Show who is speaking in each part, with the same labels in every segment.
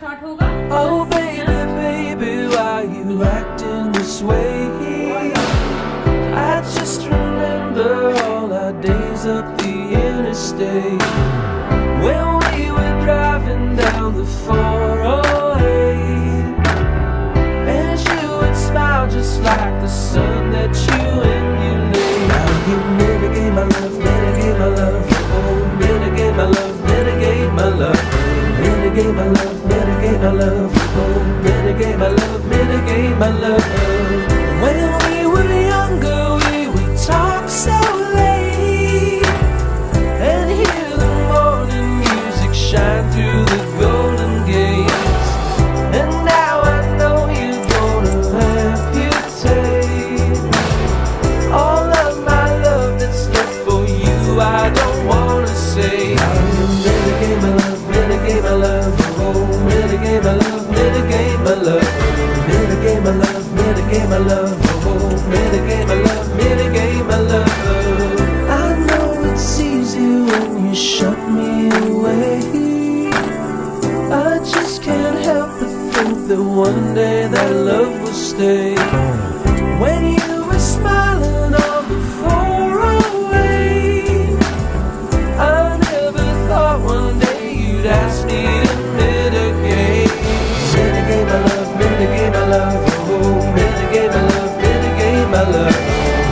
Speaker 1: Start होगा।
Speaker 2: Oh baby, baby, why you acting this way? I just remember all our days up the interstate when we were driving down the 408, and you would smile just like the sun that you emulate. Now you mitigate my love, mitigate my love, oh mitigate my love, mitigate my love, mitigate my love, mitigate my love, oh mitigate my love, mitigate my love. When we were younger, we would talk so late and hear the morning music shine through the golden gates. And now I know you're gonna amputate all of my love that's left for you. I don't wanna say mitigate my love, mitigate my love, oh mitigate my love, mitigate my love, mitigate my love, mitigate my love, oh mitigate my love, mitigate my love. I know it's easy when you shut me away. I just can't help but think that one day that love will stay. When you were smiling on the 408, I never thought one day you'd ask me to mitigate. Mitigate my love, mitigate my love, oh mitigate my love, mitigate my love,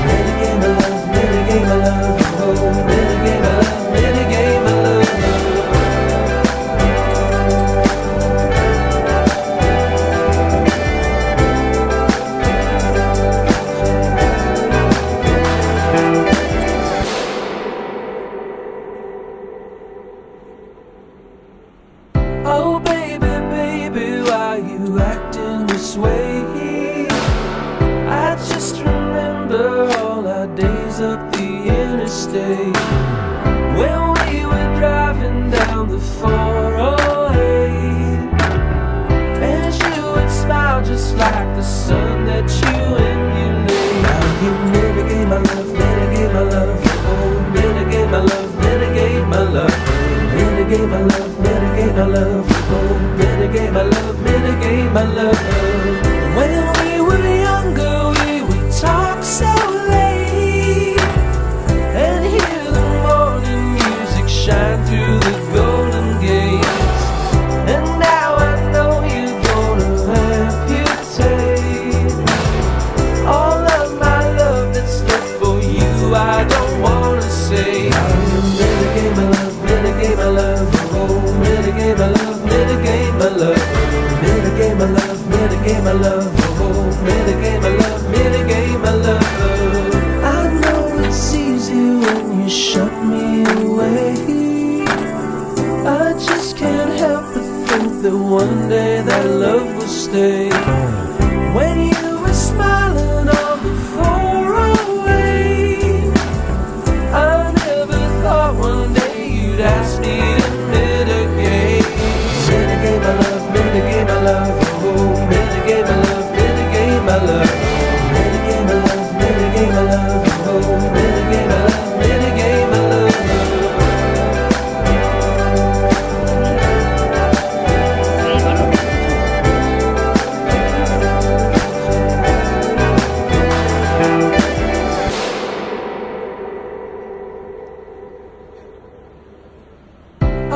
Speaker 2: mitigate my love, mitigate my love, oh mitigate my love, mitigate my love. Oh baby, baby, why you acting this way? I just remember all our days up the interstate when we were driving down the 408, and you would smile just like the sun that you emulate. Now you mitigate my love, mitigate my love, oh mitigate my love, mitigate my love, mitigate my love, mitigate my love, oh mitigate my love, mitigate my love. When we were younger, we would talk so late and hear the morning music shine through the golden gates. And now I know you're gonna amputate all of my love that's left for you. I don't wanna say mitigate my love, mitigate my love, oh mitigate my love, mitigate my love, mitigate my love, mitigate my love, oh mitigate my love, mitigate my love. I know it's easy when you shut me away. I just can't help but think that one day that love will stay. When you were smiling on the 408, I never thought one day you'd ask me to mitigate. Mitigate my love, mitigate my love, oh mitigate my love, mitigate my love, mitigate my love, mitigate my love, oh mitigate my love, mitigate my love.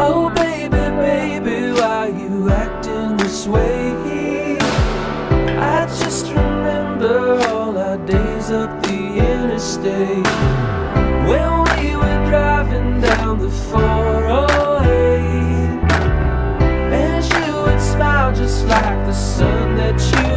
Speaker 2: Oh baby, baby, why you acting this way? I just remember all our days up the interstate when we were driving down the 408, and you would smile just like the sun that you